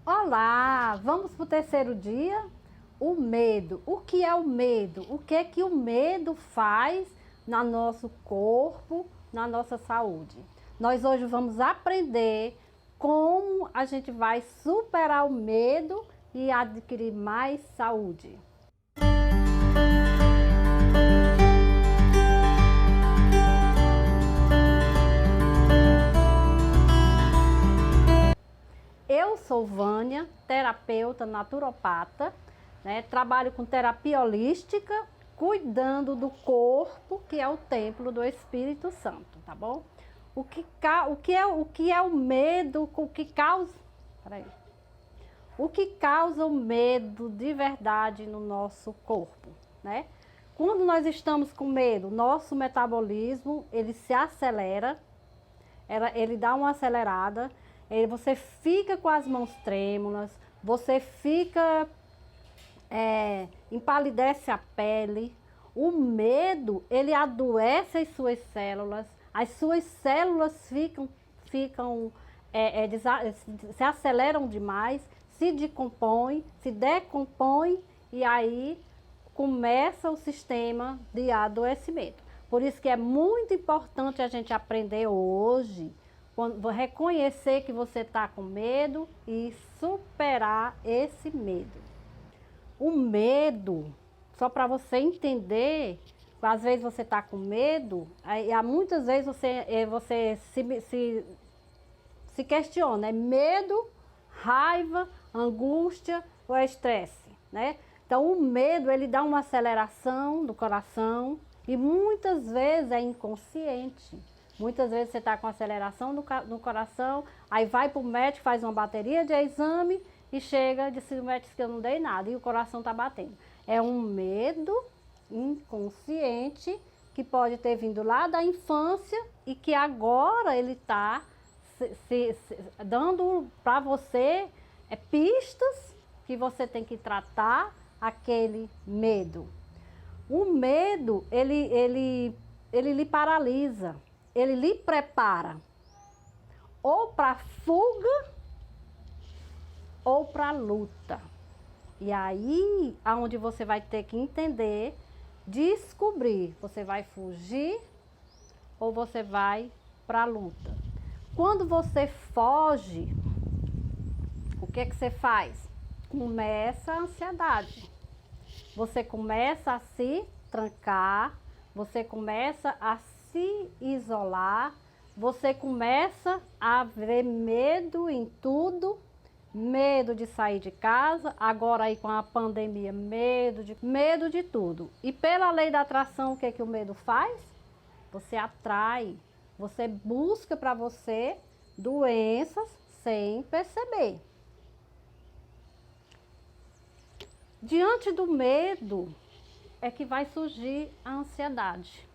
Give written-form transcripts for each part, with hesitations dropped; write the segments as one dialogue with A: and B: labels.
A: Olá, vamos para o terceiro dia? O medo. O que é o medo? O que é que o medo faz no nosso corpo, na nossa saúde? Nós hoje vamos aprender como a gente vai superar o medo e adquirir mais saúde. Eu sou Vânia, terapeuta naturopata, né? Trabalho com terapia holística, cuidando do corpo, que é o templo do Espírito Santo, tá bom? O que é o medo, peraí. O que causa o medo de verdade no nosso corpo, né? Quando nós estamos com medo, nosso metabolismo, ele se acelera, ele dá uma acelerada, você fica com as mãos trêmulas, você fica, empalidece a pele. O medo, ele adoece as suas células se aceleram demais, se decompõem e aí começa o sistema de adoecimento. Por isso que é muito importante a gente aprender hoje, reconhecer que você está com medo e superar esse medo. O medo, só para você entender, às vezes você está com medo, há muitas vezes você se questiona, é medo, raiva, angústia ou é estresse, né? Então o medo, ele dá uma aceleração do coração e muitas vezes é inconsciente. Muitas vezes você está com aceleração no coração, aí vai para o médico, faz uma bateria de exame e chega, disse o médico que eu não dei nada e o coração está batendo. É um medo inconsciente que pode ter vindo lá da infância e que agora ele está dando para você pistas que você tem que tratar aquele medo. O medo, ele lhe paralisa, ele lhe prepara ou para fuga ou para luta. E aí, aonde você vai ter que entender, descobrir, você vai fugir ou você vai para a luta. Quando você foge, o que é que você faz? Começa a ansiedade. Você começa a se trancar, você começa a se isolar, você começa a ver medo em tudo, medo de sair de casa, agora aí com a pandemia, medo de tudo. E pela lei da atração, o que é que o medo faz? Você atrai, você busca para você doenças sem perceber. Diante do medo é que vai surgir a ansiedade,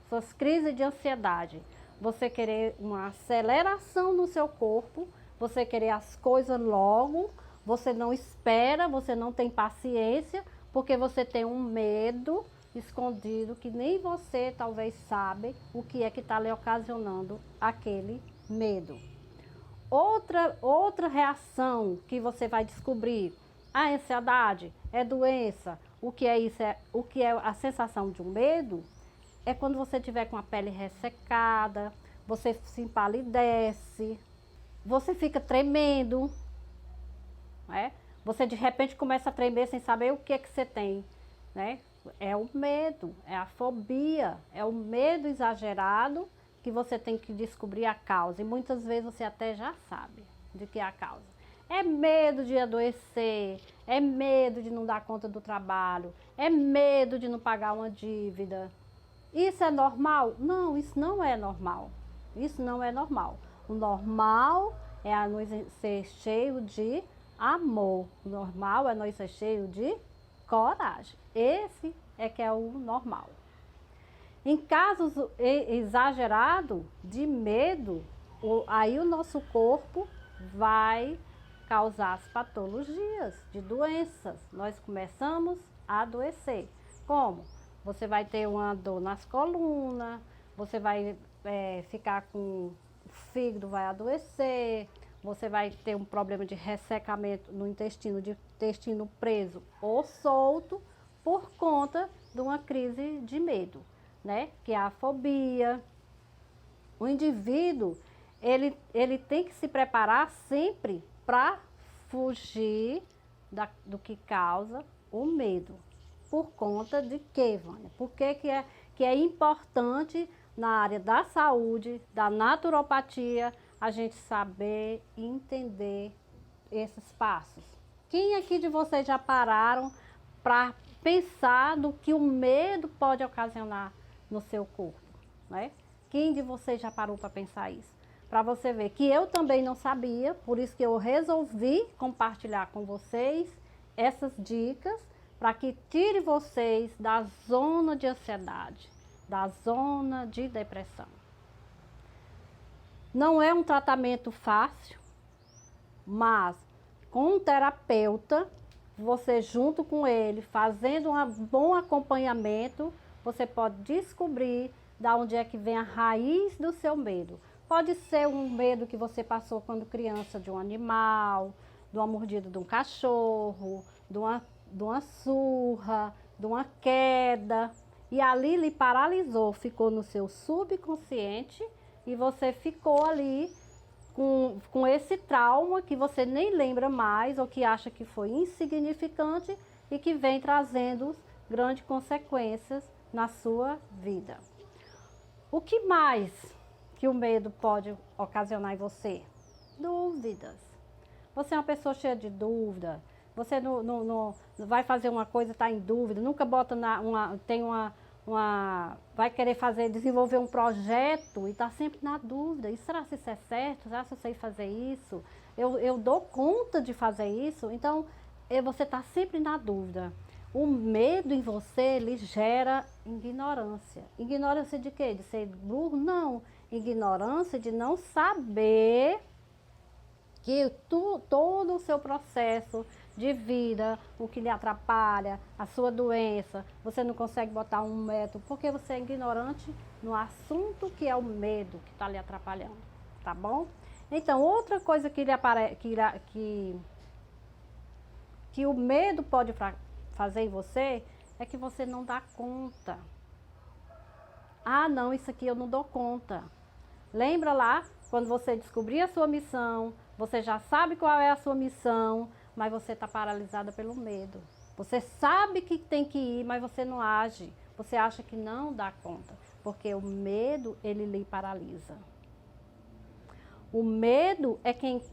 A: suas crises de ansiedade. Você querer uma aceleração no seu corpo, você querer as coisas logo, você não espera, você não tem paciência, porque você tem um medo escondido que nem você talvez sabe o que é que está lhe ocasionando aquele medo. Outra reação que você vai descobrir, a ansiedade é doença. O que é isso? O que é a sensação de um medo? É quando você tiver com a pele ressecada, você se empalidece, você fica tremendo, né? Você de repente começa a tremer sem saber o que é que você tem, né? É o medo, é a fobia, é o medo exagerado que você tem que descobrir a causa. E muitas vezes você até já sabe de que é a causa. É medo de adoecer, é medo de não dar conta do trabalho, é medo de não pagar uma dívida. Isso é normal? Não, isso não é normal. Isso não é normal. O normal é nós ser cheio de amor. O normal é nós ser cheio de coragem. Esse é que é o normal. Em casos exagerados de medo, aí o nosso corpo vai causar as patologias de doenças. Nós começamos a adoecer. Como? Você vai ter uma dor nas colunas, você vai ficar com o fígado vai adoecer, você vai ter um problema de ressecamento no intestino, de intestino preso ou solto, por conta de uma crise de medo, né? Que é a fobia. O indivíduo, ele tem que se preparar sempre para fugir do que causa o medo. Por conta de quê, Vânia? Por que é importante na área da saúde, da naturopatia, a gente saber e entender esses passos? Quem aqui de vocês já pararam para pensar no que o medo pode ocasionar no seu corpo, né? Quem de vocês já parou para pensar isso? Para você ver que eu também não sabia, por isso que eu resolvi compartilhar com vocês essas dicas para que tire vocês da zona de ansiedade, da zona de depressão. Não é um tratamento fácil, mas com um terapeuta, você junto com ele, fazendo um bom acompanhamento, você pode descobrir da onde é que vem a raiz do seu medo. Pode ser um medo que você passou quando criança de um animal, de uma mordida de um cachorro, de uma surra, de uma queda. E ali lhe paralisou, ficou no seu subconsciente e você ficou ali com esse trauma que você nem lembra mais ou que acha que foi insignificante e que vem trazendo grandes consequências na sua vida. O que mais que o medo pode ocasionar em você? Dúvidas. Você é uma pessoa cheia de dúvida. Você não vai fazer uma coisa, está em dúvida. Nunca bota vai querer desenvolver um projeto e está sempre na dúvida. E será se isso é certo? Será se eu sei fazer isso? Eu dou conta de fazer isso? Então, você está sempre na dúvida. O medo em você lhe gera ignorância. Ignorância de quê? De ser burro? Não. Ignorância de não saber que todo o seu processo de vida, o que lhe atrapalha, a sua doença, você não consegue botar um método, porque você é ignorante no assunto que é o medo que está lhe atrapalhando, tá bom? Então, outra coisa que o medo pode fazer em você é que você não dá conta. Ah, não, isso aqui eu não dou conta. Lembra lá, quando você descobrir a sua missão, você já sabe qual é a sua missão, mas você está paralisada pelo medo. Você sabe que tem que ir, mas você não age. Você acha que não dá conta, porque o medo, ele lhe paralisa. O medo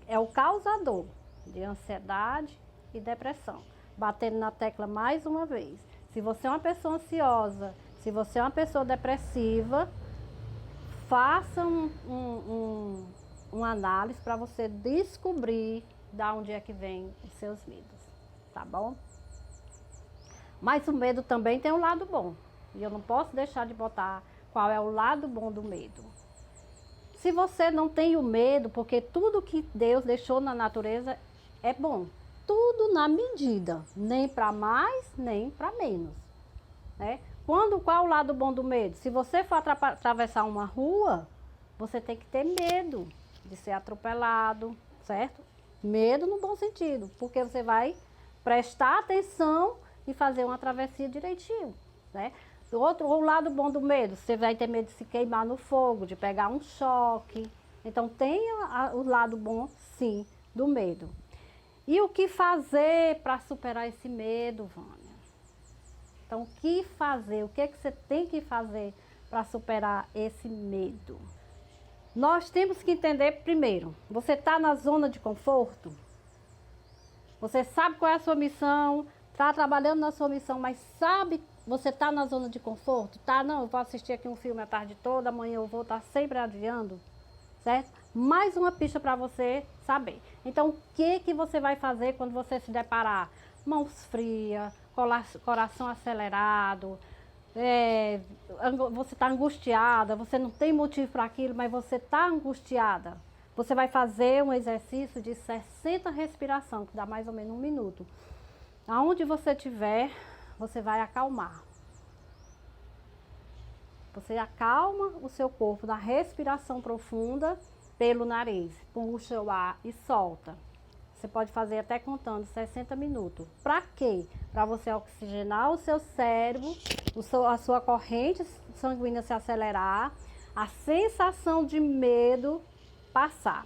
A: é o causador de ansiedade e depressão. Batendo na tecla mais uma vez. Se você é uma pessoa ansiosa, se você é uma pessoa depressiva, faça uma análise para você descobrir da onde é que vem os seus medos, tá bom? Mas o medo também tem um lado bom. E eu não posso deixar de botar qual é o lado bom do medo. Se você não tem o medo, porque tudo que Deus deixou na natureza é bom. Tudo na medida, nem para mais, nem para menos, né? Qual o lado bom do medo? Se você for atravessar uma rua, você tem que ter medo de ser atropelado, certo? Medo no bom sentido, porque você vai prestar atenção e fazer uma travessia direitinho, né? O lado bom do medo, você vai ter medo de se queimar no fogo, de pegar um choque. Então, tenha o lado bom, sim, do medo. E o que fazer para superar esse medo, Vânia? Então, o que fazer? O que você tem que fazer para superar esse medo? Nós temos que entender primeiro, você está na zona de conforto? Você sabe qual é a sua missão, está trabalhando na sua missão, mas sabe, você está na zona de conforto? Tá, não, eu vou assistir aqui um filme a tarde toda, amanhã eu vou estar sempre adiando, certo? Mais uma pista para você saber. Então, o que você vai fazer quando você se deparar? Mãos frias, coração acelerado, você está angustiada, você não tem motivo para aquilo, mas você está angustiada. Você vai fazer um exercício de 60 respiração, que dá mais ou menos 1 minuto. Aonde você estiver, você vai acalmar. Você acalma o seu corpo na respiração profunda, pelo nariz. Puxa o ar e solta. Você pode fazer até contando 60 minutos. Para quê? Para você oxigenar o seu cérebro, a sua corrente sanguínea se acelerar, a sensação de medo passar.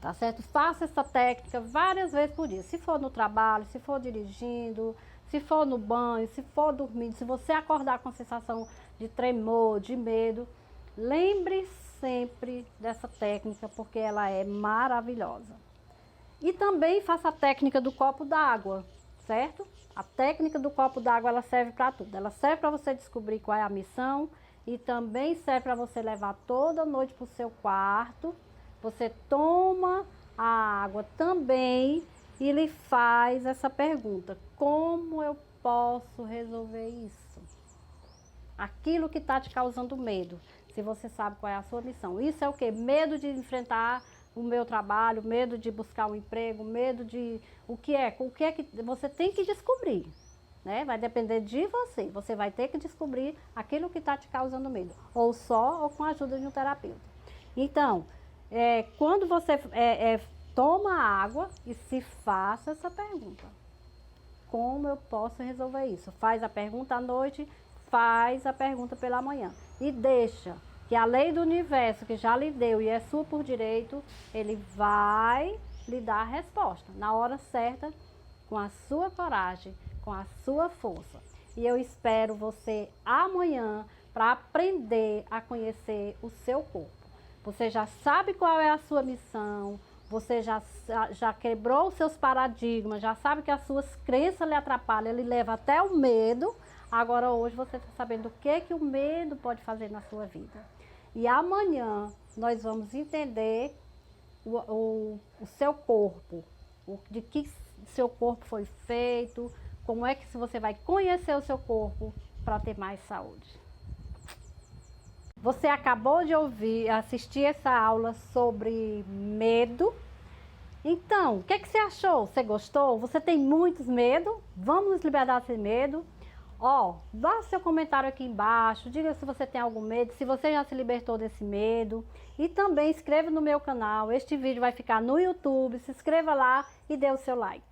A: Tá certo? Faça essa técnica várias vezes por dia. Se for no trabalho, se for dirigindo, se for no banho, se for dormindo, se você acordar com a sensação de tremor, de medo, lembre sempre dessa técnica, porque ela é maravilhosa. E também faça a técnica do copo d'água, certo? A técnica do copo d'água, ela serve para tudo. Ela serve para você descobrir qual é a missão e também serve para você levar toda noite para o seu quarto. Você toma a água também e lhe faz essa pergunta: como eu posso resolver isso? Aquilo que está te causando medo, se você sabe qual é a sua missão. Isso é o quê? Medo de enfrentar o meu trabalho, medo de buscar um emprego, medo de... O que é que você tem que descobrir, né? Vai depender de você. Você vai ter que descobrir aquilo que está te causando medo. Ou só, ou com a ajuda de um terapeuta. Então, quando você toma água e se faça essa pergunta: como eu posso resolver isso? Faz a pergunta à noite, faz a pergunta pela manhã. E deixa que a lei do universo, que já lhe deu e é sua por direito, ele vai lhe dar a resposta na hora certa, com a sua coragem, com a sua força. E eu espero você amanhã para aprender a conhecer o seu corpo. Você já sabe qual é a sua missão, você já quebrou os seus paradigmas, já sabe que as suas crenças lhe atrapalham, ele leva até o medo. Agora hoje você está sabendo o que o medo pode fazer na sua vida. E amanhã nós vamos entender o seu corpo, de que seu corpo foi feito, como é que você vai conhecer o seu corpo para ter mais saúde. Você acabou de assistir essa aula sobre medo. Então, o que você achou? Você gostou? Você tem muitos medos? Vamos nos libertar desse medo? Dá seu comentário aqui embaixo, diga se você tem algum medo, se você já se libertou desse medo. E também inscreva no meu canal, este vídeo vai ficar no YouTube, se inscreva lá e dê o seu like.